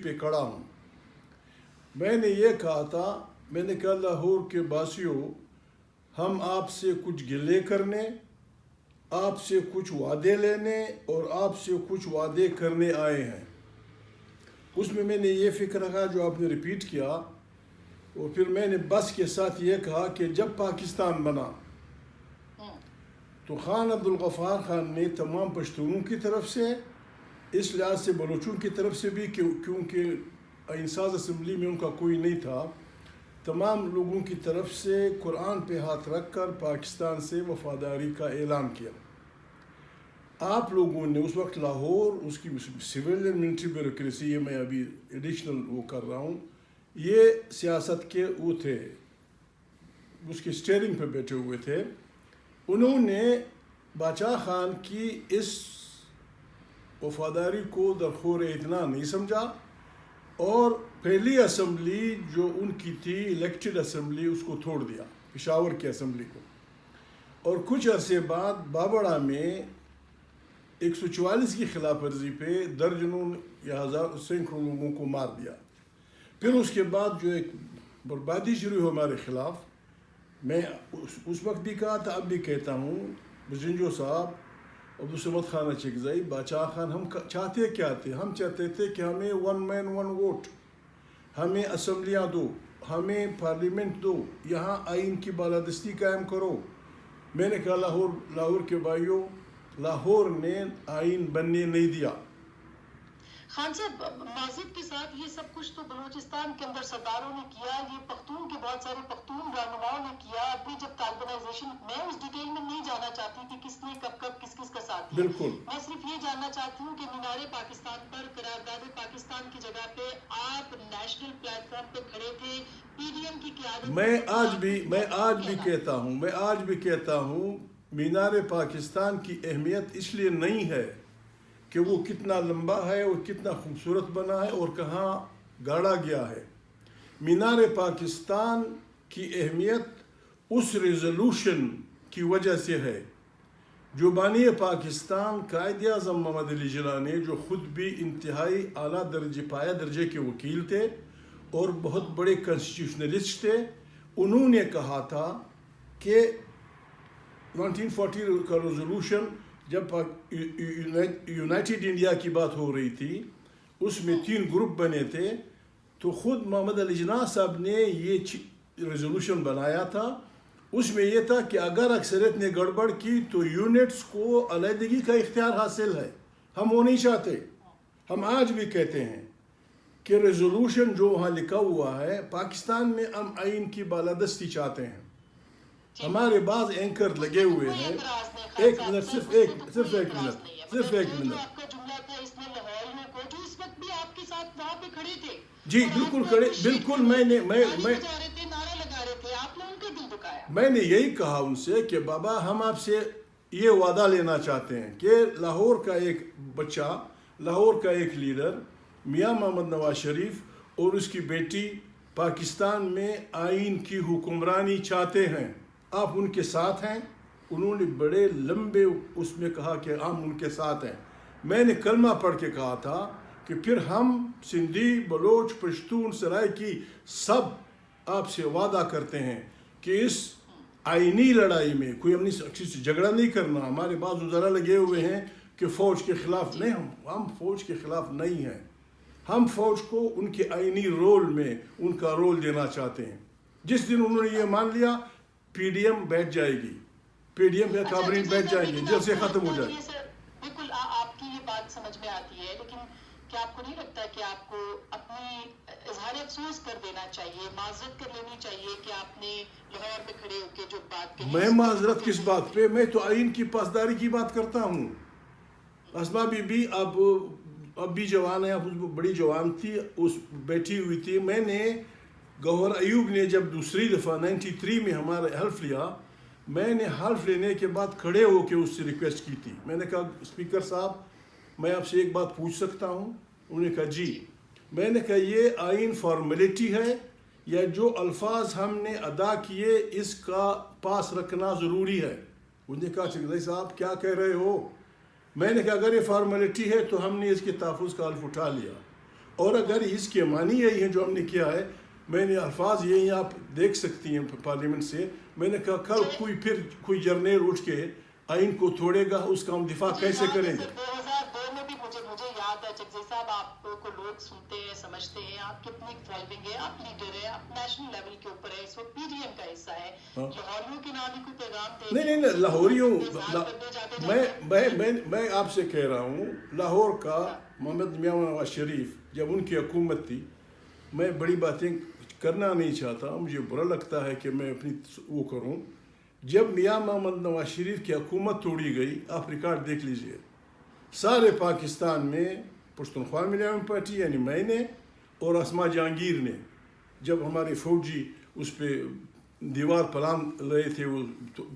پہ کھڑا ہوں. میں نے یہ کہا تھا، میں نے کہا لاہور کے باسیوں، ہم آپ سے کچھ گلے کرنے، آپ سے کچھ وعدے لینے اور آپ سے کچھ وعدے کرنے آئے ہیں. اس میں نے یہ فکر رکھا جو آپ نے ریپیٹ کیا، اور پھر میں نے بس کے ساتھ یہ کہا کہ جب پاکستان بنا تو خان عبد الغفار خان نے تمام پشتونوں کی طرف سے، اس لحاظ سے بلوچوں کی طرف سے بھی کیونکہ آئین ساز اسمبلی میں ان کا کوئی نہیں تھا، تمام لوگوں کی طرف سے قرآن پہ ہاتھ رکھ کر پاکستان سے وفاداری کا اعلان کیا. آپ لوگوں نے اس وقت لاہور، اس کی سول اینڈ ملٹری بیوروکریسی، یہ میں ابھی ایڈیشنل وہ کر رہا ہوں، یہ سیاست کے وہ تھے، اس کے اسٹیئرنگ پہ بیٹھے ہوئے تھے. انہوں نے باچا خان کی اس وفاداری کو درخور اتنا نہیں سمجھا، اور پہلی اسمبلی جو ان کی تھی الیکٹڈ اسمبلی، اس کو توڑ دیا، پشاور کی اسمبلی کو. اور کچھ عرصے بعد بابڑا میں 144 کی خلاف ورزی پہ درجنوں یا سینکڑوں لوگوں کو مار دیا. پھر اس کے بعد جو ایک بربادی شروع ہو ہمارے خلاف. میں اس وقت بھی کہا تھا، اب بھی کہتا ہوں، بزنجو صاحب، عبدالصمد خان اچکزئی، باچا خان، ہم چاہتے کیا تھے؟ ہم چاہتے تھے کہ ہمیں 1 مین 1 ووٹ، ہمیں اسمبلیاں دو، ہمیں پارلیمنٹ دو، یہاں آئین کی بالادستی قائم کرو. میں نے کہا لاہور کے بھائیوں، لاہور نے آئین بننے نہیں دیا. خان صاحب، معذرت کے ساتھ یہ سب کچھ تو بلوچستان کے اندر سرداروں نے کیا، یہ پختون کے بہت سارے پختون رہنماؤں نے کیا. ابھی جب طالبانائزیشن، میں اس ڈیٹیل میں نہیں جانا چاہتی کہ کس نے کب کس کا ساتھ دیا. بالکل. میں صرف یہ جاننا چاہتی ہوں کہ مینار پاکستان پر، قرارداد پاکستان کی جگہ پہ آپ نیشنل پلیٹ فارم پہ کھڑے تھے، پی ڈی ایم کی قیادت. میں آج بھی کہتا ہوں مینار پاکستان کی اہمیت اس لیے نہیں ہے کہ وہ کتنا لمبا ہے اور کتنا خوبصورت بنا ہے اور کہاں گاڑا گیا ہے. مینار پاکستان کی اہمیت اس ریزولوشن کی وجہ سے ہے جو بانی پاکستان قائد اعظم محمد علی جناح نے، جو خود بھی انتہائی اعلیٰ پایہ درجے کے وکیل تھے اور بہت بڑے کانسٹیٹیوشنلسٹ تھے، انہوں نے کہا تھا کہ 1940 کا ریزولوشن، جب یونائٹڈ انڈیا کی بات ہو رہی تھی، اس میں 3 گروپ بنے تھے، تو خود محمد علی جناح صاحب نے یہ ریزولوشن بنایا تھا. اس میں یہ تھا کہ اگر اکثریت نے گڑبڑ کی تو یونٹس کو علیحدگی کا اختیار حاصل ہے. ہم وہ نہیں چاہتے. ہم آج بھی کہتے ہیں کہ ریزولوشن جو وہاں لکھا ہوا ہے، پاکستان میں ہم آئین کی بالادستی چاہتے ہیں. ہمارے بعض اینکر لگے ہوئے ہیں. ایک منٹ، صرف ایک منٹ. جی بالکل میں نے یہی کہا ان سے کہ بابا، ہم آپ سے یہ وعدہ لینا چاہتے ہیں کہ لاہور کا ایک بچہ، لاہور کا ایک لیڈر میاں محمد نواز شریف اور اس کی بیٹی پاکستان میں آئین کی حکمرانی چاہتے ہیں. آپ ان کے ساتھ ہیں. انہوں نے بڑے لمبے اس میں کہا کہ ہم ان کے ساتھ ہیں. میں نے کلمہ پڑھ کے کہا تھا کہ پھر ہم سندھی، بلوچ، پشتون، سرائکی سب آپ سے وعدہ کرتے ہیں کہ اس آئینی لڑائی میں کوئی ہم نے جھگڑا نہیں کرنا. ہمارے بعض وزراء لگے ہوئے ہیں کہ فوج کے خلاف نہیں. ہم فوج کے خلاف نہیں ہیں. ہم فوج کو ان کے آئینی رول میں ان کا رول دینا چاہتے ہیں. جس دن انہوں نے یہ مان لیا، پی ڈی ایم بیٹھ جائے گی، پی ڈی ایم یا کابینہ بیٹھ جائیں گے، جلسے ختم ہو جائے. بالکل آپ کی یہ بات سمجھ میں آتی ہے، لیکن کیا آپ کو نہیں لگتا کہ آپ کو اپنی اظہار افسوس کر دینا چاہیے، معذرت کر لینی چاہیے کہ آپ نے لاہور پہ کھڑے ہو کے جو بات کہی؟ میں معذرت کس بات پہ؟ میں تو آئین کی پاسداری کی بات کرتا ہوں. اسما بی بی اب بھی جوان ہے، اب بڑی جوان تھی، اس بیٹھی ہوئی تھی. میں نے گوہر ایوب نے جب دوسری دفعہ 93 میں ہمارا حلف لیا، میں نے حلف لینے کے بعد کھڑے ہو کے اس سے ریکویسٹ کی تھی. میں نے کہا اسپیکر صاحب، میں آپ سے ایک بات پوچھ سکتا ہوں؟ انہوں نے کہا جی. میں نے کہا یہ آئین فارمیلٹی ہے یا جو الفاظ ہم نے ادا کیے اس کا پاس رکھنا ضروری ہے؟ انہوں نے کہا چکزئی صاحب کیا کہہ رہے ہو؟ میں نے کہا اگر یہ فارمیلٹی ہے تو ہم نے اس کے تحفظ کا حلف اٹھا لیا، اور اگر اس کے معنی یہی ہے جو ہم نے کیا ہے، میں نے الفاظ یہی آپ دیکھ سکتی ہیں پارلیمنٹ سے، میں نے کہا کل کوئی جرنیل اٹھ کے آئین کو توڑے گا، اس کا ہم دفاع کیسے کریں گے؟ 2002 میں بھی مجھے یاد ہے جگزی صاحب، آپ کو لوگ سنتے ہیں، سمجھتے ہیں، آپ کتنی فالوئنگ ہے، آپ لیڈر ہیں، آپ نیشنل لیول کے اوپر ہے، اس وقت پی ڈی ایم کا حصہ ہے، لاہوریوں کے نام ہی کوئی پیغام دے نہیں لاہوریوں، میں آپ سے کہہ رہا ہوں، لاہور کا محمد میاں نواز شریف جب ان کی حکومت تھی، میں بڑی باتیں کرنا نہیں چاہتا، مجھے برا لگتا ہے کہ میں اپنی وہ کروں، جب میاں محمد نواز شریف کی حکومت توڑی گئی، آپ ریکارڈ دیکھ لیجئے، سارے پاکستان میں پشتونخوا ملیاں پارٹی یعنی میں نے اور اسما جہانگیر نے، جب ہمارے فوجی اس پہ دیوار پلان رہے تھے وہ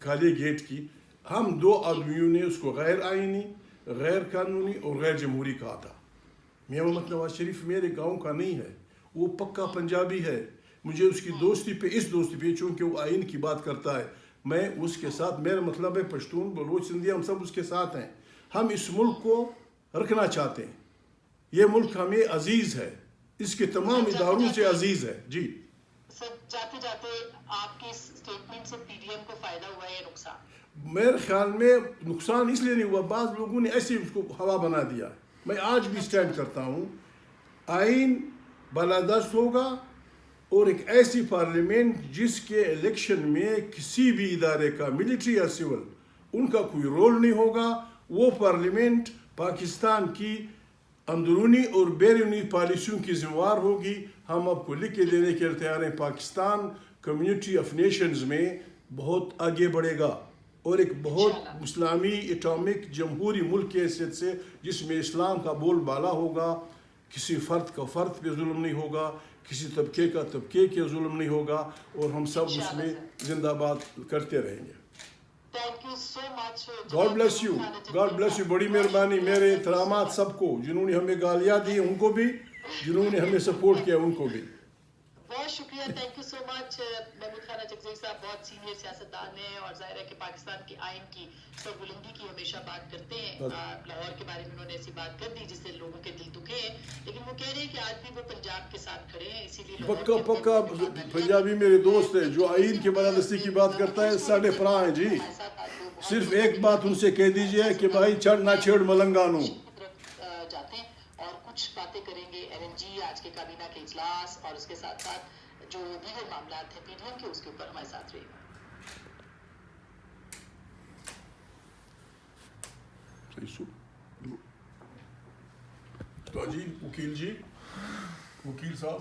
کالے گیٹ کی، ہم دو آدمیوں نے اس کو غیر آئینی، غیر قانونی اور غیر جمہوری کہا تھا۔ میاں محمد نواز شریف میرے گاؤں کا نہیں ہے، وہ پکا پنجابی ہے، مجھے اس کی دوستی پہ چونکہ وہ آئین کی بات کرتا ہے، میں اس کے ساتھ، میرا مطلب ہے پشتون بلوچ سندھی ہم سب اس کے ساتھ ہیں، ہم اس ملک کو رکھنا چاہتے ہیں، یہ ملک ہمیں عزیز ہے، اس کے تمام اداروں سے عزیز ہے۔ جی سر، جاتے جاتے آپ کی سٹیٹمنٹ سے پی ڈی ایم کو فائدہ ہوا ہے یا نقصان؟ میرے خیال میں نقصان اس لیے نہیں ہوا، بعض لوگوں نے ایسے اس کو ہوا بنا دیا، میں آج بھی سٹینڈ کرتا ہوں، آئین بالادست ہوگا اور ایک ایسی پارلیمنٹ جس کے الیکشن میں کسی بھی ادارے کا، ملٹری یا سول، ان کا کوئی رول نہیں ہوگا، وہ پارلیمنٹ پاکستان کی اندرونی اور بیرونی پالیسیوں کی ذمہ دار ہوگی۔ ہم آپ کو لکھ کے دینے کے لیے تیار ہیں، پاکستان کمیونٹی آف نیشنز میں بہت آگے بڑھے گا اور ایک بہت اسلامی اٹامک جمہوری ملک کی حیثیت سے، جس میں اسلام کا بول بالا ہوگا، کسی فرد کا فرد پہ ظلم نہیں ہوگا، کسی طبقے کا طبقے کے ظلم نہیں ہوگا، اور ہم سب اس میں زندہ باد کرتے رہیں گے۔ Thank you so much, God bless you, God bless you, بڑی مہربانی، میرے احترامات سب کو، جنہوں نے ہمیں گالیاں دی ان کو بھی، جنہوں نے ہمیں سپورٹ کیا ان کو بھی۔ بہت شکریہ، تھینک یو سو مچ محمود خان جگزئی صاحب، بہت سینئر سیاستدان ہیں اور ظاہر ہے کہ پاکستان کے آئین کی سربلندی کی ہمیشہ بات کرتے ہیں۔ لاہور کے بارے میں انہوں نے ایسی بات کر دی جس سے لوگوں کے دل دکھے ہیں، لیکن وہ کہہ رہے ہیں کہ آج بھی وہ پنجاب کے ساتھ کھڑے ہیں، اسی لیے پکا پنجابی میرے دوست ہے، جو آئین کی بالادستی کی بات کرتا ہے ساڑھے فراں ہیں جی۔ صرف ایک بات ان سے کہہ دیجئے کہ بھائی چڑھ نہ چھیڑ ملنگانوں۔ جاتے ہیں اور کچھ باتیں کریں گے ایل این جی، آج کے کابینہ کے اجلاس اور اس کے ساتھ ساتھ جو دیگر معاملات ہیں پی ڈی ایم کے، اس کے اوپر ہمارے ساتھ رہے گا۔ جی وکیل صاحب